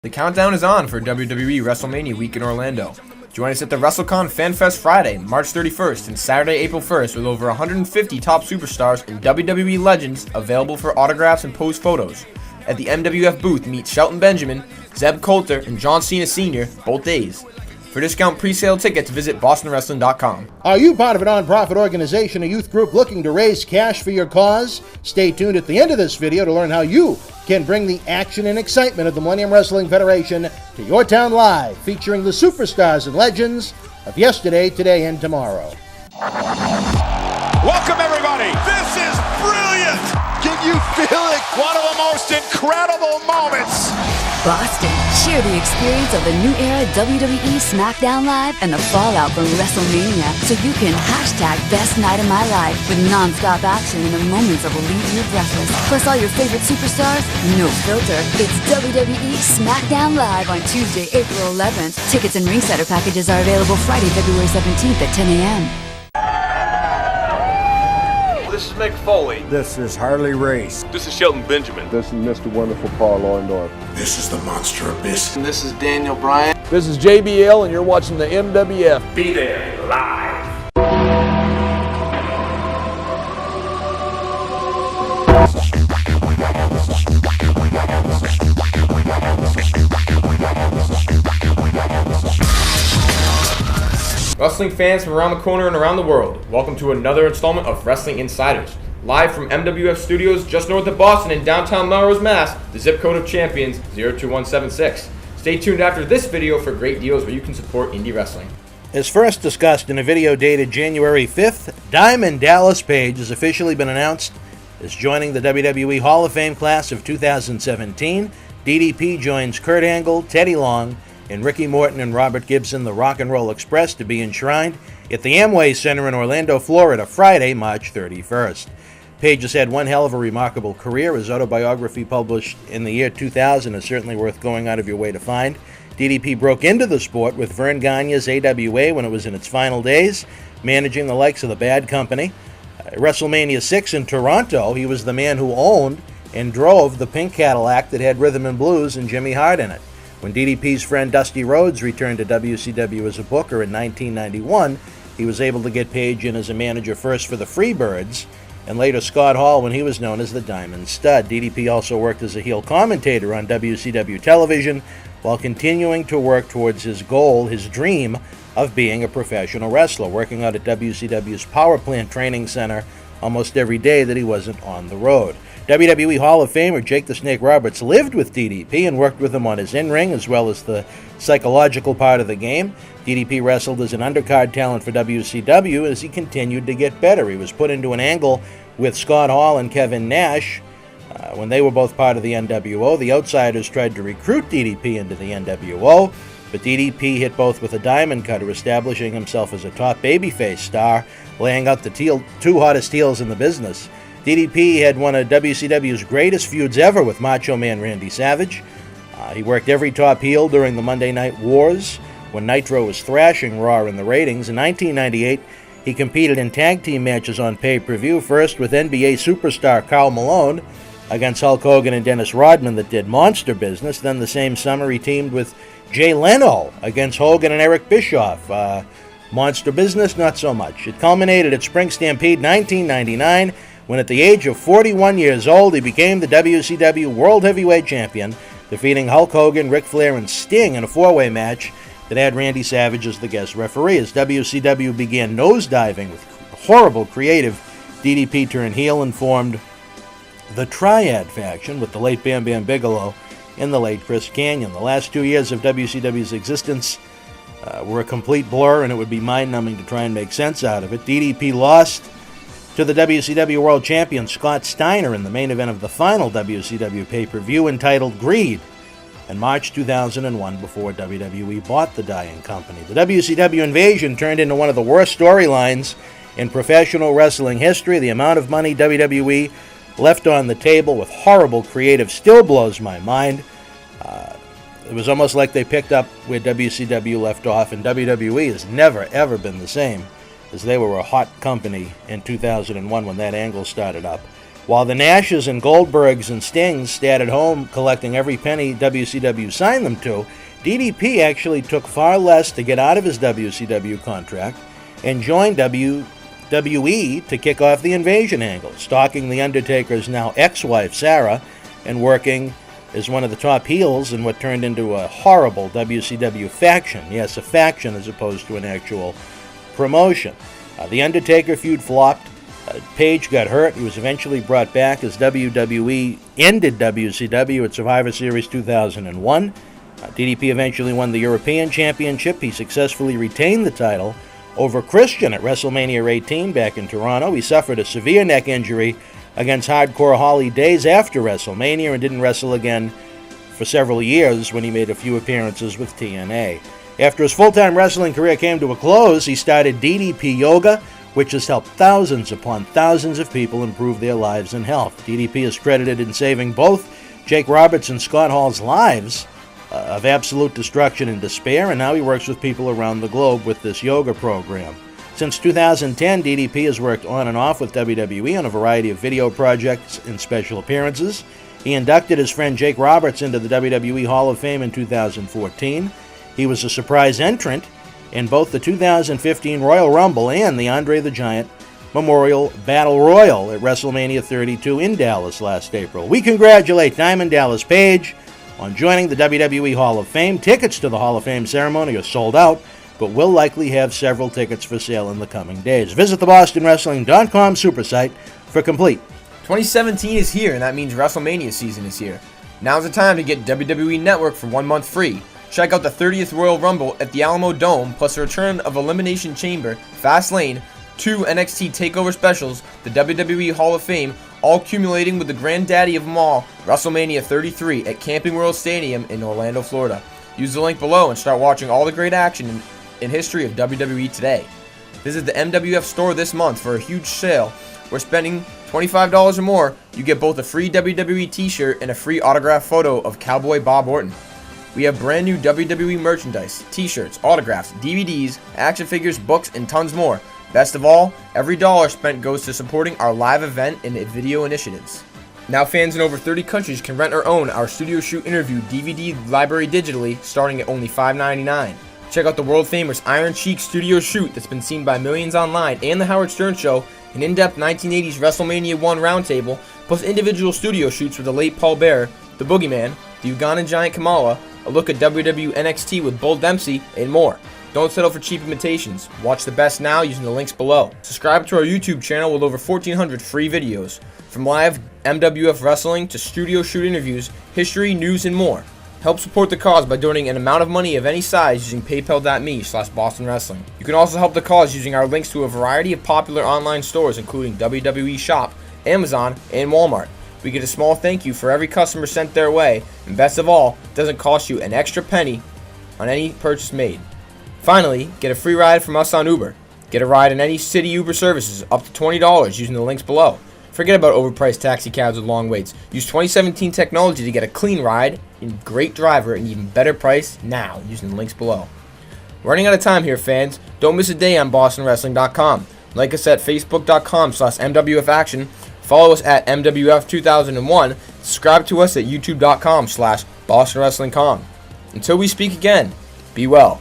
The countdown is on for WWE WrestleMania week in Orlando. Join us at the WrestleCon FanFest Friday, March 31st and Saturday, April 1st with over 150 top superstars and WWE legends available for autographs and post photos. At the MWF booth, meet Shelton Benjamin, Zeb Coulter, and John Cena Sr. both days. For discount pre-sale tickets, visit bostonwrestling.com. Are you part of a non-profit organization or youth group looking to raise cash for your cause? Stay tuned at the end of this video to learn how you can bring the action and excitement of the Millennium Wrestling Federation to your town live, featuring the superstars and legends of yesterday, today, and tomorrow. Welcome, everybody. This is brilliant. Can you feel it? One of the most incredible moments. Boston, share the experience of the new era WWE SmackDown Live and the fallout from WrestleMania so you can hashtag best night of my life with non-stop action and the moments that will leave you breathless. Plus all your favorite superstars, no filter. It's WWE SmackDown Live on Tuesday, April 11th. Tickets and ringsider packages are available Friday, February 17th at 10 a.m. This is Mick Foley. This is Harley Race. This is Shelton Benjamin. This is Mr. Wonderful Paul Orndorff. This is the Monster Abyss. And this is Daniel Bryan. This is JBL, and you're watching the MWF. Be there live. Wrestling fans from around the corner and around the world, welcome to another installment of Wrestling Insiders. Live from MWF Studios just north of Boston in downtown Melrose, Mass, the zip code of champions, 02176. Stay tuned after this video for great deals where you can support indie wrestling. As first discussed in a video dated January 5th, Diamond Dallas Page has officially been announced as joining the WWE Hall of Fame class of 2017. DDP joins Kurt Angle, Teddy Long, and Ricky Morton and Robert Gibson, the Rock and Roll Express, to be enshrined at the Amway Center in Orlando, Florida, Friday, March 31st. Page has had one hell of a remarkable career. His autobiography, published in the year 2000, is certainly worth going out of your way to find. DDP broke into the sport with Vern Gagne's AWA when it was in its final days, managing the likes of the Bad Company. At WrestleMania 6 in Toronto, he was the man who owned and drove the pink Cadillac that had Rhythm and Blues and Jimmy Hart in it. When DDP's friend Dusty Rhodes returned to WCW as a booker in 1991, he was able to get Page in as a manager first for the Freebirds, and later Scott Hall when he was known as the Diamond Stud. DDP also worked as a heel commentator on WCW television while continuing to work towards his goal, his dream, of being a professional wrestler, working out at WCW's Power Plant Training Center almost every day that he wasn't on the road. WWE Hall of Famer Jake the Snake Roberts lived with DDP and worked with him on his in-ring as well as the psychological part of the game. DDP wrestled as an undercard talent for WCW as he continued to get better. He was put into an angle with Scott Hall and Kevin Nash when they were both part of the NWO. The Outsiders tried to recruit DDP into the NWO, but DDP hit both with a diamond cutter, establishing himself as a top babyface star, laying out the two hottest heels in the business. DDP had one of WCW's greatest feuds ever with Macho Man Randy Savage. He worked every top heel during the Monday Night Wars when Nitro was thrashing Raw in the ratings. In 1998, he competed in tag team matches on pay-per-view, first with NBA superstar Karl Malone against Hulk Hogan and Dennis Rodman that did monster business. Then the same summer, he teamed with Jay Leno against Hogan and Eric Bischoff. Monster business, not so much. It culminated at Spring Stampede 1999, when at the age of 41 years old, he became the WCW World Heavyweight Champion, defeating Hulk Hogan, Ric Flair, and Sting in a four-way match that had Randy Savage as the guest referee. As WCW began nosediving with horrible creative, DDP turned heel and formed the Triad faction with the late Bam Bam Bigelow and the late Chris Kanyon. The last 2 years of WCW's existence were a complete blur, and it would be mind-numbing to try and make sense out of it. DDP lost to the WCW World Champion Scott Steiner in the main event of the final WCW pay-per-view entitled Greed in March 2001 before WWE bought the Dying Company. The WCW invasion turned into one of the worst storylines in professional wrestling history. The amount of money WWE left on the table with horrible creative still blows my mind. It was almost like they picked up where WCW left off, and WWE has never, ever been the same, as they were a hot company in 2001 when that angle started up. While the Nashes and Goldbergs and Stings stayed at home collecting every penny WCW signed them to, DDP actually took far less to get out of his WCW contract and joined WWE to kick off the invasion angle, stalking The Undertaker's now ex-wife Sarah and working as one of the top heels in what turned into a horrible WCW faction. Yes, a faction as opposed to an actual promotion. The Undertaker feud flopped. Page got hurt. He was eventually brought back as WWE ended WCW at Survivor Series 2001. DDP eventually won the European Championship. He successfully retained the title over Christian at WrestleMania 18 back in Toronto. He suffered a severe neck injury against Hardcore Holly days after WrestleMania and didn't wrestle again for several years when he made a few appearances with TNA. After his full-time wrestling career came to a close, he started DDP Yoga, which has helped thousands upon thousands of people improve their lives and health. DDP is credited in saving both Jake Roberts and Scott Hall's lives of absolute destruction and despair, and now he works with people around the globe with this yoga program. Since 2010, DDP has worked on and off with WWE on a variety of video projects and special appearances. He inducted his friend Jake Roberts into the WWE Hall of Fame in 2014. He was a surprise entrant in both the 2015 Royal Rumble and the Andre the Giant Memorial Battle Royal at WrestleMania 32 in Dallas last April. We congratulate Diamond Dallas Page on joining the WWE Hall of Fame. Tickets to the Hall of Fame ceremony are sold out, but we'll likely have several tickets for sale in the coming days. Visit the BostonWrestling.com super site for complete. 2017 is here, and that means WrestleMania season is here. Now's the time to get WWE Network for 1 month free. Check out the 30th Royal Rumble at the Alamo Dome, plus the return of Elimination Chamber, Fastlane, 2 NXT TakeOver specials, the WWE Hall of Fame, all accumulating with the granddaddy of them all, WrestleMania 33 at Camping World Stadium in Orlando, Florida. Use the link below and start watching all the great action in history of WWE today. Visit the MWF store this month for a huge sale. We're spending $25 or more. You get both a free WWE t-shirt and a free autographed photo of Cowboy Bob Orton. We have brand new WWE merchandise, t-shirts, autographs, DVDs, action figures, books, and tons more. Best of all, every dollar spent goes to supporting our live event and video initiatives. Now fans in over 30 countries can rent or own our Studio Shoot interview DVD library digitally, starting at only $5.99. Check out the world-famous Iron Sheik Studio Shoot that's been seen by millions online, and the Howard Stern Show, an in-depth 1980s WrestleMania 1 roundtable, plus individual studio shoots with the late Paul Bearer, the Boogeyman, the Ugandan Giant Kamala, a look at WWE NXT with Bull Dempsey, and more. Don't settle for cheap imitations. Watch the best now using the links below. Subscribe to our YouTube channel with over 1,400 free videos, from live MWF wrestling to studio shoot interviews, history, news, and more. Help support the cause by donating an amount of money of any size using paypal.me/Boston Wrestling. You can also help the cause using our links to a variety of popular online stores including WWE Shop, Amazon, and Walmart. We get a small thank you for every customer sent their way, and best of all, it doesn't cost you an extra penny on any purchase made. Finally, get a free ride from us on Uber. Get a ride in any city Uber services up to $20 using the links below. Forget about overpriced taxi cabs with long waits. Use 2017 technology to get a clean ride, and great driver, and even better price now using the links below. Running out of time here, fans. Don't miss a day on BostonWrestling.com. Like us at Facebook.com/MWFAction. Follow us at MWF2001. Subscribe to us at YouTube.com/BostonWrestlingCon. Until we speak again, be well.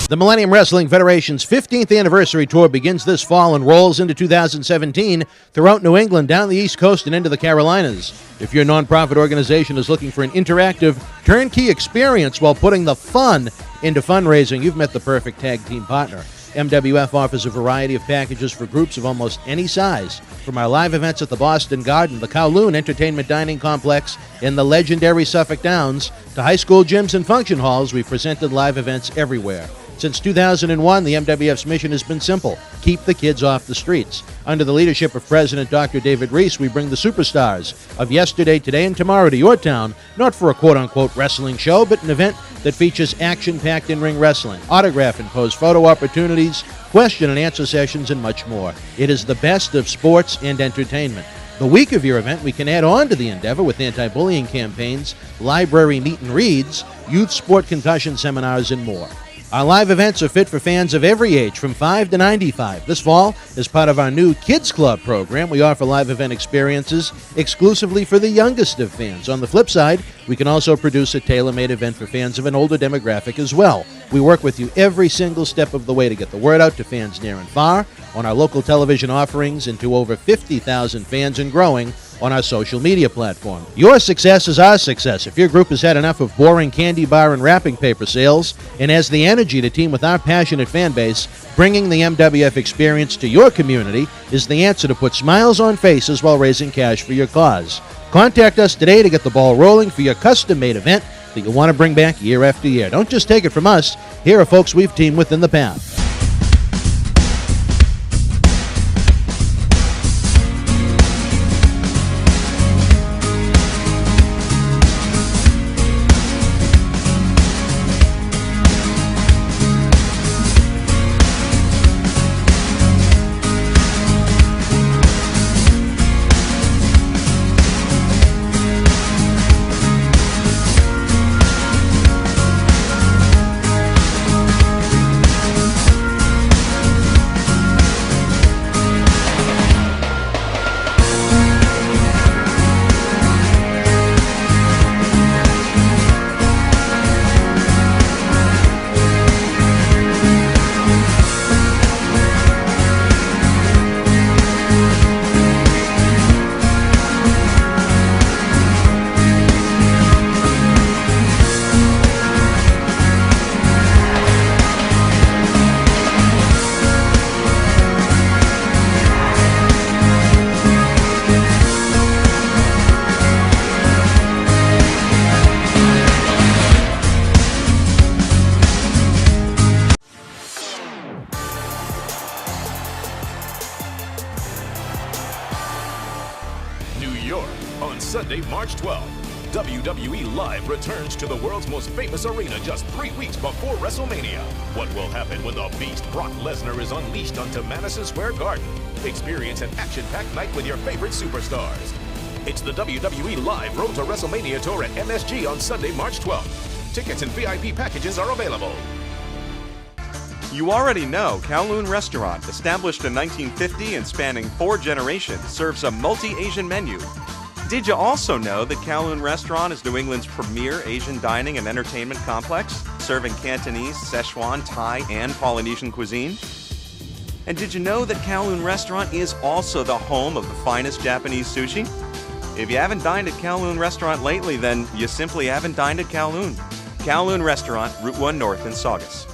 The Millennium Wrestling Federation's 15th anniversary tour begins this fall and rolls into 2017 throughout New England, down the East Coast, and into the Carolinas. If your nonprofit organization is looking for an interactive, turnkey experience while putting the fun into fundraising, you've met the perfect tag team partner. MWF offers a variety of packages for groups of almost any size, from our live events at the Boston Garden, the Kowloon Entertainment Dining Complex, and the legendary Suffolk Downs, to high school gyms and function halls. We've presented live events everywhere. Since 2001, the MWF's mission has been simple: keep the kids off the streets. Under the leadership of President Dr. David Reese, we bring the superstars of yesterday, today, and tomorrow to your town, not for a quote-unquote wrestling show, but an event that features action-packed in-ring wrestling, autograph and pose photo opportunities, question and answer sessions, and much more. It is the best of sports and entertainment. The week of your event, we can add on to the endeavor with anti-bullying campaigns, library meet and reads, youth sport concussion seminars, and more. Our live events are fit for fans of every age, from 5 to 95. This fall, as part of our new Kids Club program, we offer live event experiences exclusively for the youngest of fans. On the flip side, we can also produce a tailor-made event for fans of an older demographic as well. We work with you every single step of the way to get the word out to fans near and far, on our local television offerings, and to over 50,000 fans and growing on our social media platform. Your success is our success. If your group has had enough of boring candy bar and wrapping paper sales and has the energy to team with our passionate fan base, bringing the MWF experience to your community is the answer to put smiles on faces while raising cash for your cause. Contact us today to get the ball rolling for your custom-made event that you want to bring back year after year. Don't just take it from us. Here are folks we've teamed with in the past. On Sunday, March 12th, WWE Live returns to the world's most famous arena just 3 weeks before WrestleMania. What will happen when the Beast Brock Lesnar is unleashed onto Madison Square Garden? Experience an action-packed night with your favorite superstars. It's the WWE Live Road to WrestleMania Tour at MSG on Sunday, March 12th. Tickets and VIP packages are available. You already know Kowloon Restaurant, established in 1950 and spanning 4 generations, serves a multi-Asian menu. Did you also know that Kowloon Restaurant is New England's premier Asian dining and entertainment complex, serving Cantonese, Szechuan, Thai, and Polynesian cuisine? And did you know that Kowloon Restaurant is also the home of the finest Japanese sushi? If you haven't dined at Kowloon Restaurant lately, then you simply haven't dined at Kowloon. Kowloon Restaurant, Route 1 North in Saugus.